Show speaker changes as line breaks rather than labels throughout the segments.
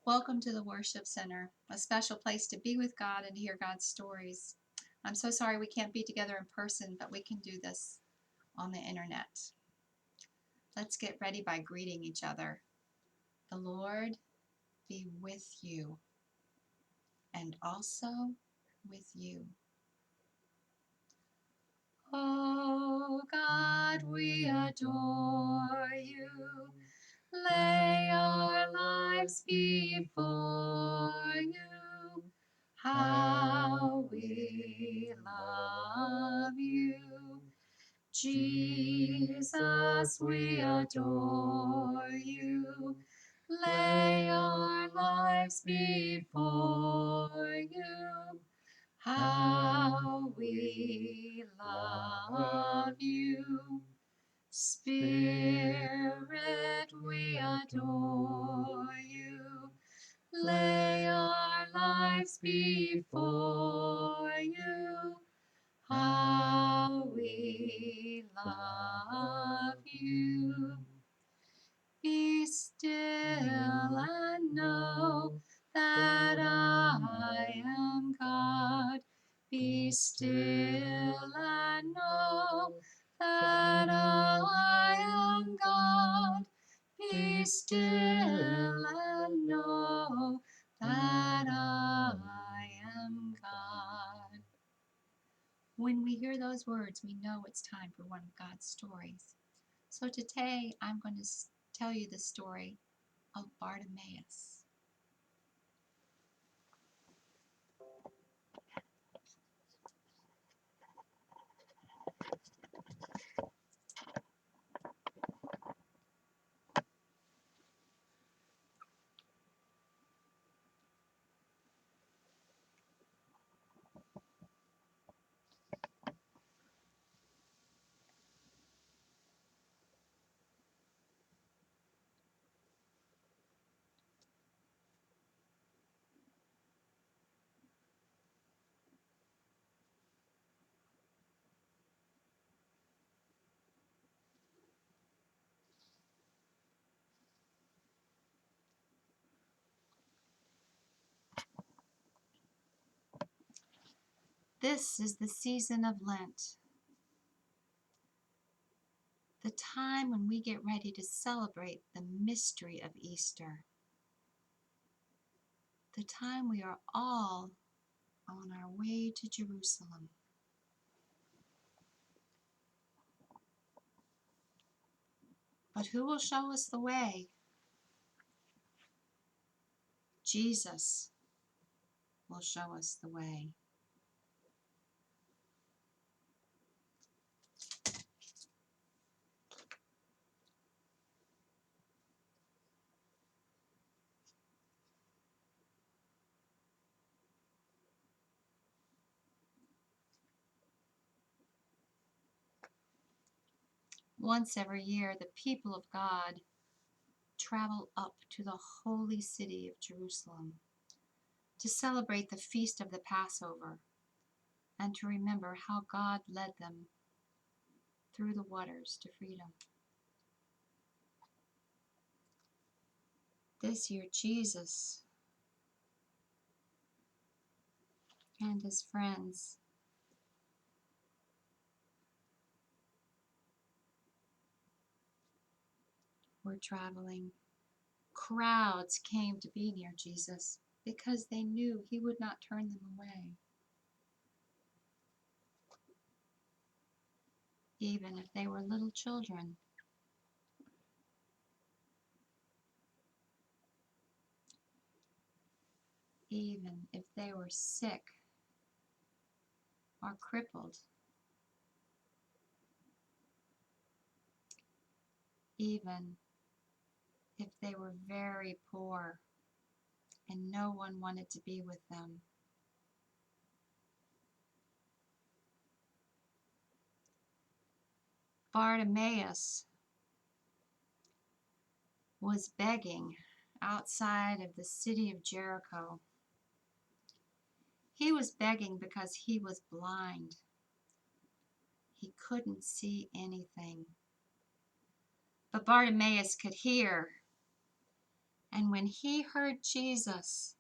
Welcome to the Worship Center, a special place to be with God and to hear God's stories. I'm so sorry we can't be together in person, but we can do this on the internet. Let's get ready by greeting each other. The Lord be with you and also with you. Oh God, we adore you. Lay our lives before you. How we love you. Jesus, we adore you. Lay our lives before you. How we love you. Spirit, we adore you. Lay our lives before you. How we love you. Be still and know that I am God. Be still and know that I am God. Be still and know that I am God. When we hear those words, we know it's time for one of God's stories. So today I'm going to tell you the story of Bartimaeus. This is the season of Lent, the time when we get ready to celebrate the mystery of Easter, the time we are all on our way to Jerusalem. But who will show us the way? Jesus will show us the way. Once every year, the people of God travel up to the holy city of Jerusalem to celebrate the feast of the Passover and to remember how God led them through the waters to freedom. This year, Jesus and his friends were traveling. Crowds came to be near Jesus because they knew he would not turn them away, even if they were little children. Even if they were sick or crippled, even if they were very poor and no one wanted to be with them. Bartimaeus was begging outside of the city of Jericho. He was begging because he was blind. He couldn't see anything. But Bartimaeus could hear, And when he heard Jesus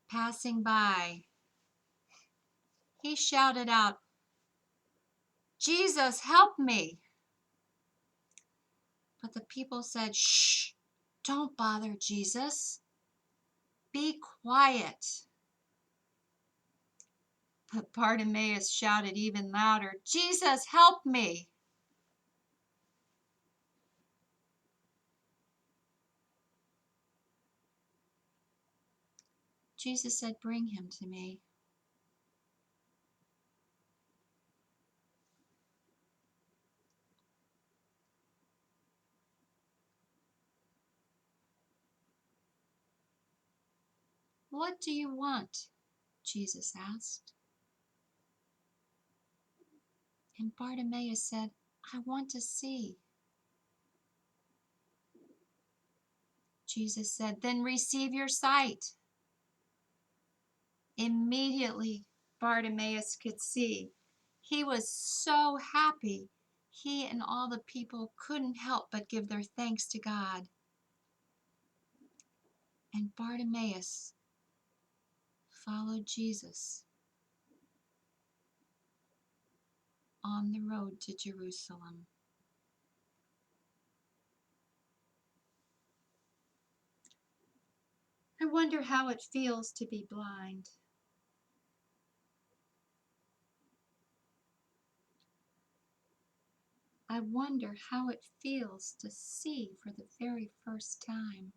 passing by, he shouted out, "Jesus, help me!" But the people said, "Shh, don't bother Jesus. Be quiet." But Bartimaeus shouted even louder, "Jesus, help me!" Jesus said, "Bring him to me." "What do you want?" Jesus asked. And Bartimaeus said, "I want to see." Jesus said, "Then receive your sight." Immediately, Bartimaeus could see. He was so happy. He and all the people couldn't help but give their thanks to God. And Bartimaeus followed Jesus on the road to Jerusalem. I wonder how it feels to be blind. I wonder how it feels to see for the very first time.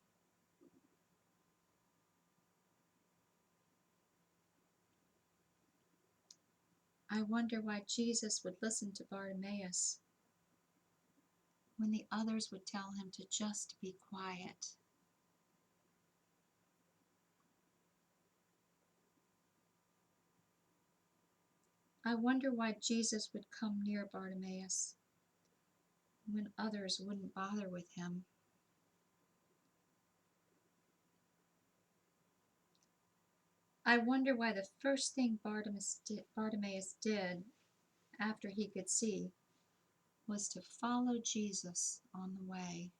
I wonder why Jesus would listen to Bartimaeus when the others would tell him to just be quiet. I wonder why Jesus would come near Bartimaeus when others wouldn't bother with him. I wonder why the first thing Bartimaeus did after he could see was to follow Jesus on the way.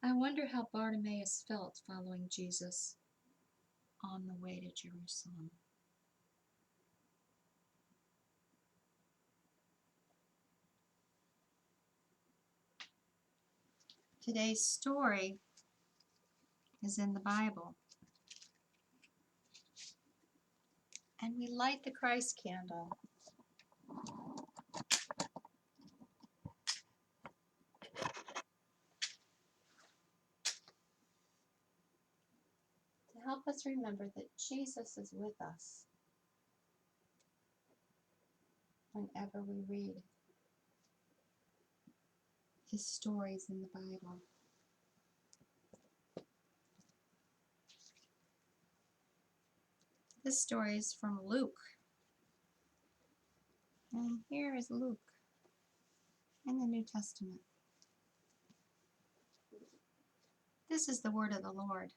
I wonder how Bartimaeus felt following Jesus on the way to Jerusalem. Today's story is in the Bible. And we light the Christ candle. To help us remember that Jesus is with us whenever we read his stories in the Bible. This story is from Luke. And here is Luke in the New Testament. This is the word of the Lord.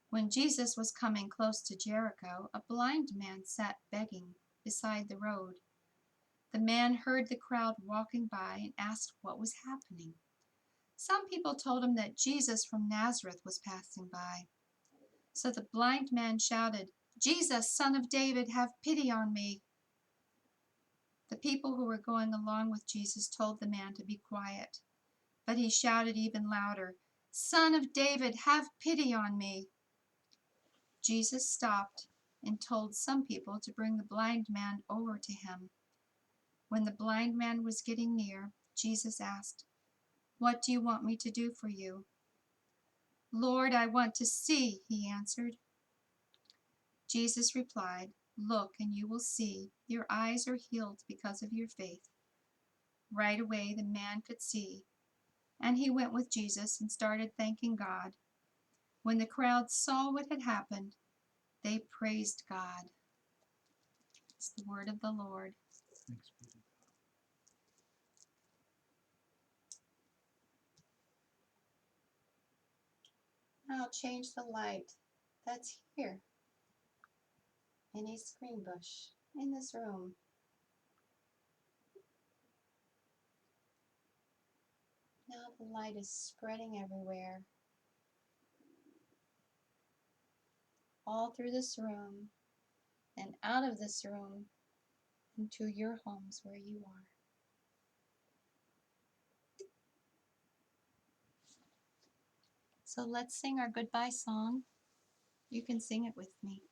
When Jesus was coming close to Jericho, a blind man sat begging beside the road. The man heard the crowd walking by and asked what was happening. Some people told him that Jesus from Nazareth was passing by. So the blind man shouted, "Jesus, Son of David, have pity on me." The people who were going along with Jesus told the man to be quiet, but he shouted even louder, "Son of David, have pity on me." Jesus stopped and told some people to bring the blind man over to him. When the blind man was getting near, Jesus asked, "What do you want me to do for you?" "Lord, I want to see," he answered. Jesus replied, "Look, and you will see. Your eyes are healed because of your faith." Right away the man could see, and he went with Jesus and started thanking God. When the crowd saw what had happened, they praised God. It's the word of the Lord.
Thanks be to God.
I'll change the light that's here in a screen bush in this room. The light is spreading everywhere, all through this room and out of this room into your homes where you are. So let's sing our goodbye song. You can sing it with me.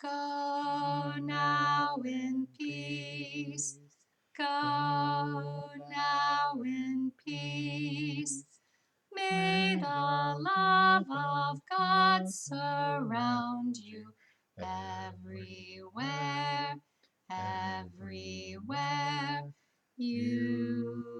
Go now in peace. Go now in peace. May the love of God surround you everywhere, everywhere you